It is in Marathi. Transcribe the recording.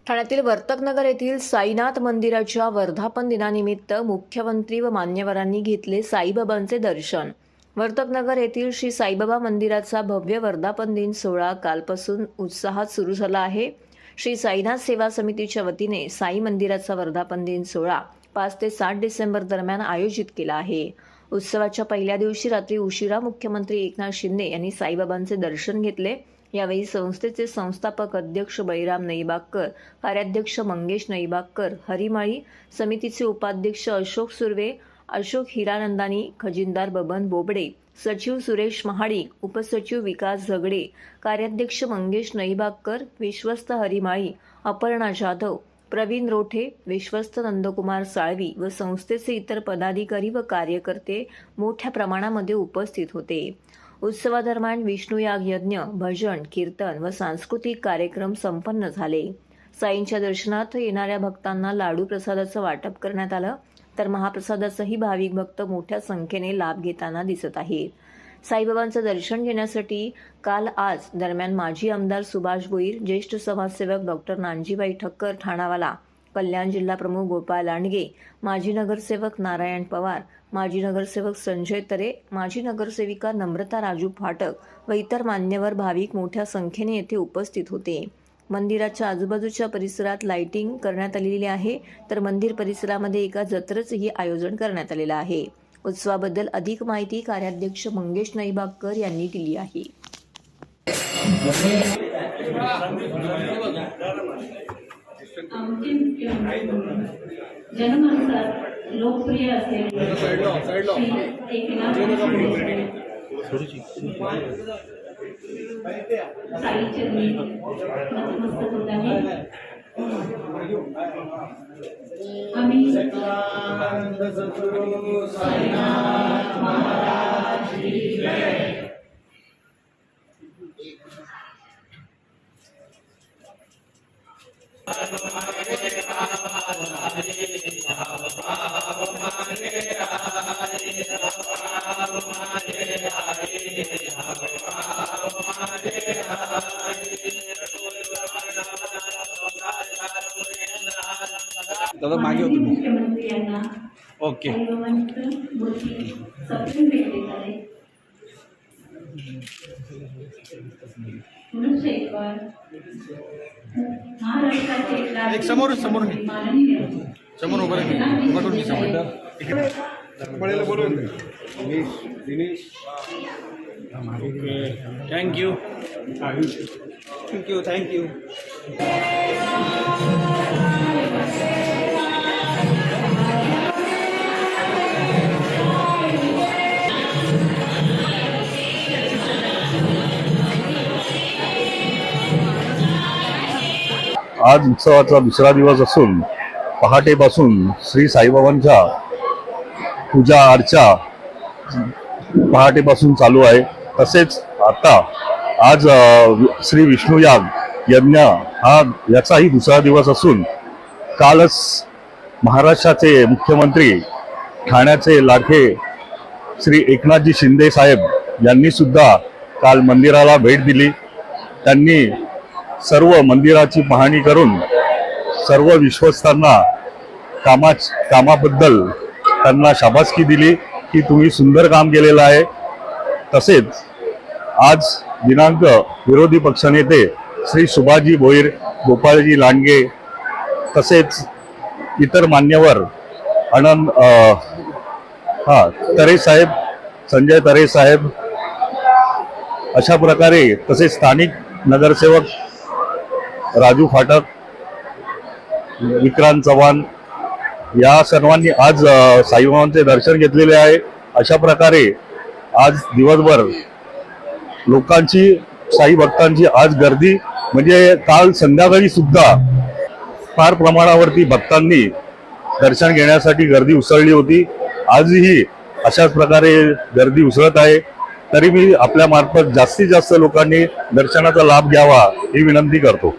ठाण्यातील वर्तकनगर येथील साईनाथ मंदिराच्या वर्धापन दिनानिमित्त मुख्यमंत्री व मान्यवरांनी घेतले साईबाबांचे दर्शन। वर्तकनगर येथील श्री साईबाबा मंदिराचा भव्य वर्धापन दिन सोहळा कालपासून उत्साहात सुरू झाला आहे। श्री साईनाथ सेवा समितीच्या वतीने साई मंदिराचा वर्धापन दिन सोहळा 5 ते 7 डिसेंबर दरम्यान आयोजित केला आहे। उत्सवाच्या पहिल्या दिवशी रात्री उशिरा मुख्यमंत्री एकनाथ शिंदे यांनी साईबाबांचे दर्शन घेतले। यावेळी संस्थेचे संस्थापक अध्यक्ष बळीराम नईबागकर, कार्याध्यक्ष मंगेश नईबागकर, हरिमाळी समितीचे उपाध्यक्ष अशोक सुर्वे, अशोक हिरानंदानी, खजिनदार बबन बोबडे, सचिव सुरेश महाडिक, उपसचिव विकास झगडे, कार्याध्यक्ष मंगेश नईबागकर, विश्वस्त हरिमाळी, अपर्णा जाधव, प्रवीण रोठे, विश्वस्त नंदकुमार साळवी व संस्थेचे इतर पदाधिकारी व कार्यकर्ते मोठ्या प्रमाणामध्ये उपस्थित होते। उत्सवादरम्यान विष्णुयाग यज्ञ, भजन, कीर्तन व सांस्कृतिक कार्यक्रम संपन्न झाले। साईंच्या दर्शनार्थ येणाऱ्या भक्तांना लाडू प्रसादाचं वाटप करण्यात आलं, तर महाप्रसादाचाही भाविक भक्त मोठ्या संख्येने लाभ घेताना दिसत आहेत। साईबाबांचं दर्शन घेण्यासाठी काल-आज दरम्यान माजी आमदार सुभाष भोईर, ज्येष्ठ समाजसेवक डॉक्टर नानजीबाई ठक्कर ठाणावाला, कल्याण जिल्हा प्रमुख गोपाळ लांडगे, माजी नगरसेवक नारायण पवार, माजी नगरसेवक संजय तरे, माजी नगरसेविका नम्रता राजू फाटक व इतर मान्यवर भाविक मोठ्या संख्येने येथे उपस्थित होते। मंदिराच्या आजूबाजूच्या परिसरात लाइटिंग करण्यात आलेली आहे, तर मंदिर परिसरामध्ये एका जत्रेचेही आयोजन करण्यात आलेलं आहे। उत्सवाबद्दल अधिक माहिती कार्याध्यक्ष मंगेश नईबागकर यांनी दिली आहे। जनमानसात लोकप्रिय असलेले साईचरणी नतमस्तक होत आहे। आम्ही दादा मागे होतो मुख्यमंत्री यांना ओके सप्रेम भेट देत आहे। महाराष्ट्राचे एक समोर माननीय समोर उभं राहा समोर पडेल बोलून दिनेश ओके थँक्यू थँक्यू आज उत्सवाचा दुसरा दिवस असून पहाटेपासून श्री साईबाबांच्या पूजा अर्चा पहाटेपासून चालू आहे। तसेच आता आज श्री विष्णुयाग यज्ञ याचाही दुसरा दिवस असून कालच महाराष्ट्राचे मुख्यमंत्री ठाण्याचे लाडके श्री एकनाथजी शिंदे साहेब यांनी सुद्धा काल मंदिराला भेट दिली। त्यांनी सर्व मंदिराची पाहणी करून सर्व विश्वस्तांना कामाबद्दल त्यांना शाबासकी दिली की तुम्ही सुंदर काम केलेलं आहे। तसेच आज दिनांक विरोधी पक्षनेते श्री सुभाषजी भोईर, गोपाळजी लांडगे तसेच इतर मान्यवर तरे साहेब, संजय तरे साहेब अशा प्रकारे तसेच स्थानिक नगरसेवक राजू फाटक, विक्रांत चव्हाण या सर्वांनी आज साईबाबांचे दर्शन घेतलेले आहे। अशा प्रकारे आज दिवसभर लोकांची, साई भक्तांची आज गर्दी म्हणजे काल संध्याकाळी सुद्धा फार प्रमाणावरती भक्तांनी दर्शन घेण्यासाठी गर्दी उसळली होती। आजही अशाच प्रकारे गर्दी उसळत आहे। तरी मी आपल्या मार्फत जास्तीत जास्त लोकांनी दर्शनाचा लाभ घ्यावा ही विनंती करतो।